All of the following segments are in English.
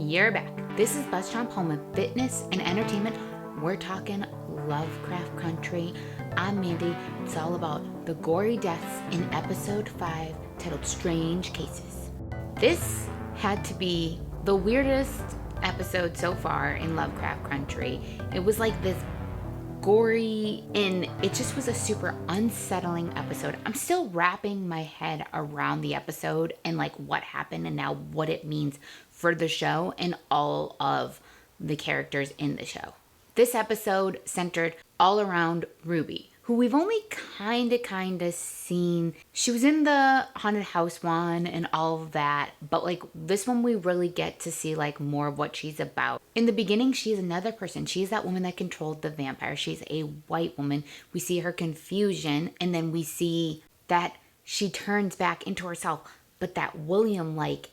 You're back. This is BuzzChomp, home of fitness and entertainment. We're talking Lovecraft Country. I'm Mandi. It's all about the gory deaths in episode 5, titled Strange Cases. This had to be the weirdest episode so far in Lovecraft Country. It was like this gory, and it just was a super unsettling episode. I'm still wrapping my head around the episode and like what happened and now what it means for the show and all of the characters in the show. This episode centered all around Ruby, who we've only kind of seen. She was in the haunted house one and all of that, but like this one we really get to see like more of what she's about. In the beginning, she's another person. She's that woman that controlled the vampire. She's a white woman. We see her confusion, and then we see that she turns back into herself, but that William like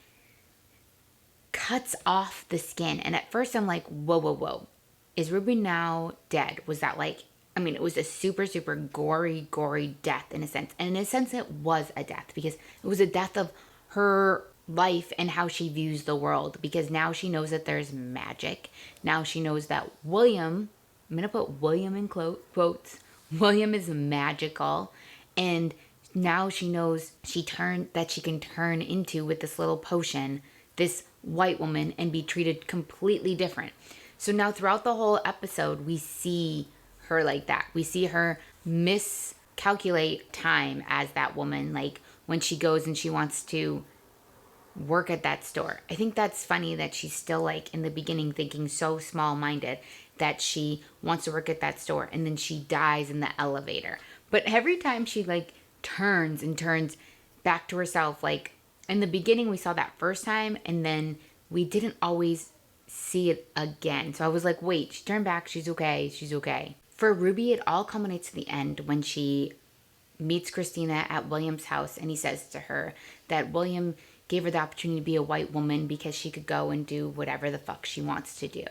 cuts off the skin. And at first I'm like, whoa. Is Ruby now dead? Was that like, I mean, it was a super gory death in a sense. And in a sense, it was a death because it was a death of her life and how she views the world. Because now she knows that there's magic. Now she knows that William, I'm going to put William in quotes, William is magical. And now she knows that she can turn into, with this little potion, this white woman and be treated completely different. So now throughout the whole episode, we see her like that. We see her miscalculate time as that woman, like when she goes and she wants to work at that store. I think that's funny that she's still like in the beginning thinking so small-minded that she wants to work at that store, and then she dies in the elevator. But every time she like turns back to herself, like in the beginning we saw that first time, and then we didn't always see it again. So I was like, wait, she turned back, she's okay. For Ruby, it all culminates to the end when she meets Christina at William's house, and he says to her that William gave her the opportunity to be a white woman because she could go and do whatever the fuck she wants to do.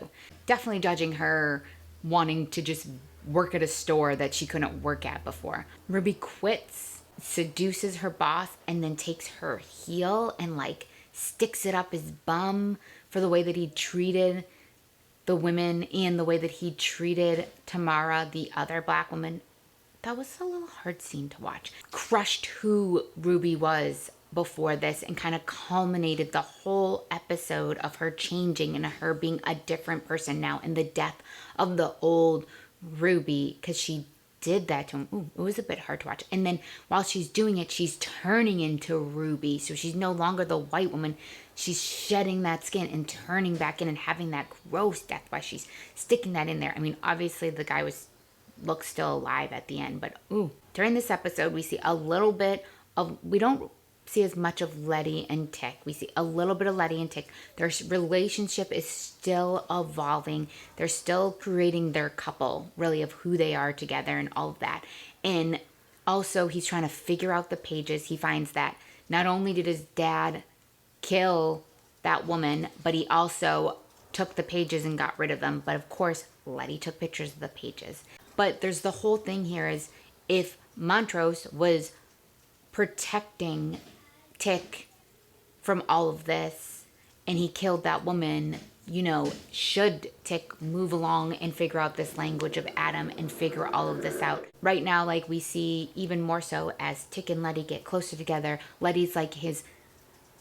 Definitely judging her wanting to just work at a store that she couldn't work at before. Ruby quits, seduces her boss, and then takes her heel and like sticks it up his bum for the way that he treated the women and the way that he treated Tamara, the other black woman. That was a little hard scene to watch. Crushed who Ruby was before this and kind of culminated the whole episode of her changing and her being a different person now, and the death of the old Ruby because she did that to him. Ooh, it was a bit hard to watch. And then while she's doing it, she's turning into Ruby. So she's no longer the white woman. She's shedding that skin and turning back in and having that gross death while she's sticking that in there. I mean, obviously the guy looks still alive at the end, but ooh. During this episode, we see a little bit of, we don't see as much of Letty and Tick. We see a little bit of Letty and Tick. Their relationship is still evolving. They're still creating their couple, really, of who they are together and all of that. And also, he's trying to figure out the pages. He finds that not only did his dad kill that woman, but he also took the pages and got rid of them. But of course, Letty took pictures of the pages. But there's the whole thing here is, if Montrose was protecting Tick from all of this and he killed that woman, you know, should Tick move along and figure out this language of Adam and figure all of this out? Right now, like we see even more so as Tick and Letty get closer together, Letty's like his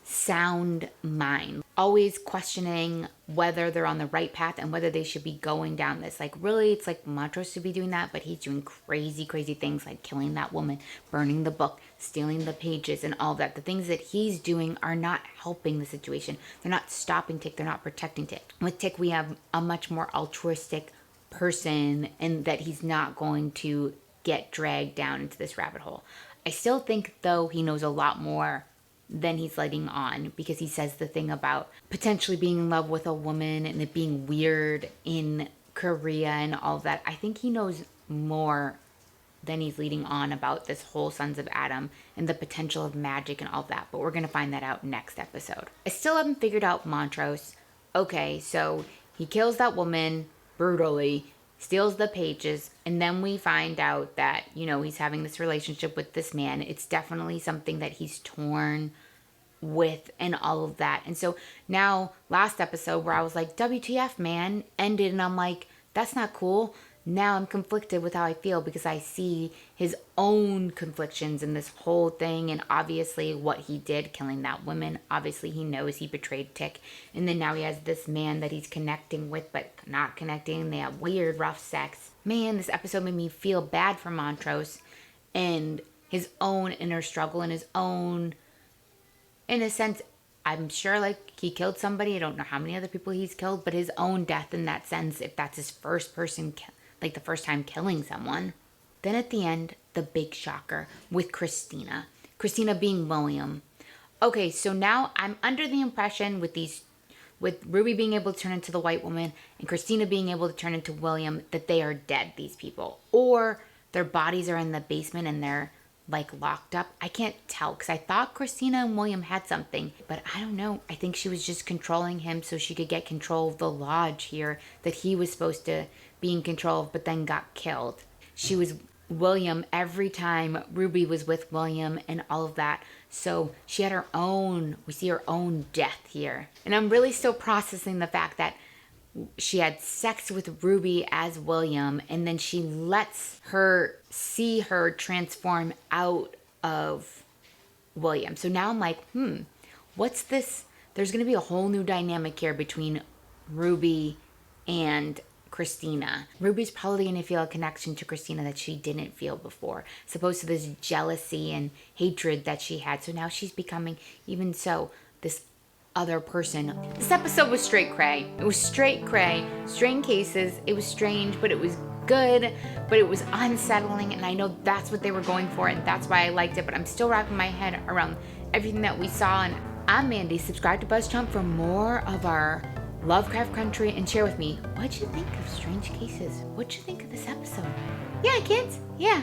sound mind, always questioning whether they're on the right path and whether they should be going down this. Like really, it's like Montrose should be doing that, but he's doing crazy things like killing that woman, burning the book, stealing the pages, and all that. The things that he's doing are not helping the situation. They're not stopping Tick. They're not protecting Tick. With Tick, we have a much more altruistic person, and that he's not going to get dragged down into this rabbit hole. I still think, though, he knows a lot more than he's letting on, because he says the thing about potentially being in love with a woman and it being weird in Korea and all of that. I think he knows more than he's leading on about this whole Sons of Adam and the potential of magic and all of that, but we're going to find that out next episode. I still haven't figured out Montrose. Okay, so he kills that woman brutally, steals the pages, and then we find out that, you know, he's having this relationship with this man. It's definitely something that he's torn with and all of that. And so now, last episode where I was like, WTF, man, ended, and I'm like, that's not cool. Now I'm conflicted with how I feel because I see his own conflictions in this whole thing, and obviously what he did, killing that woman. Obviously he knows he betrayed Tick, and then now he has this man that he's connecting with but not connecting. They have weird, rough sex. Man, this episode made me feel bad for Montrose and his own inner struggle and his own, in a sense, I'm sure like he killed somebody. I don't know how many other people he's killed, but his own death in that sense, if that's his first person, like the first time killing someone. Then at the end, the big shocker with Christina. Christina being William. Okay, so now I'm under the impression with Ruby being able to turn into the white woman and Christina being able to turn into William, that they are dead, these people. Or their bodies are in the basement and they're like locked up. I can't tell because I thought Christina and William had something, but I don't know. I think she was just controlling him so she could get control of the lodge here that he was supposed to be in control of, but then got killed. She was William every time Ruby was with William and all of that. So she had her own, we see her own death here. And I'm really still processing the fact that she had sex with Ruby as William, and then she lets her see her transform out of William. So now I'm like, what's this? There's going to be a whole new dynamic here between Ruby and Christina. Ruby's probably going to feel a connection to Christina that she didn't feel before, as opposed to this jealousy and hatred that she had. So now she's becoming, even so, this other person. This episode was straight cray. It was straight cray, strange cases. It was strange, but it was good, but it was unsettling, and I know that's what they were going for, and that's why I liked it, but I'm still wrapping my head around everything that we saw. And I'm Mandi. Subscribe to BuzzChomp for more of our Lovecraft Country, and share with me, what'd you think of Strange Cases? What'd you think of this episode? Yeah, kids. Yeah.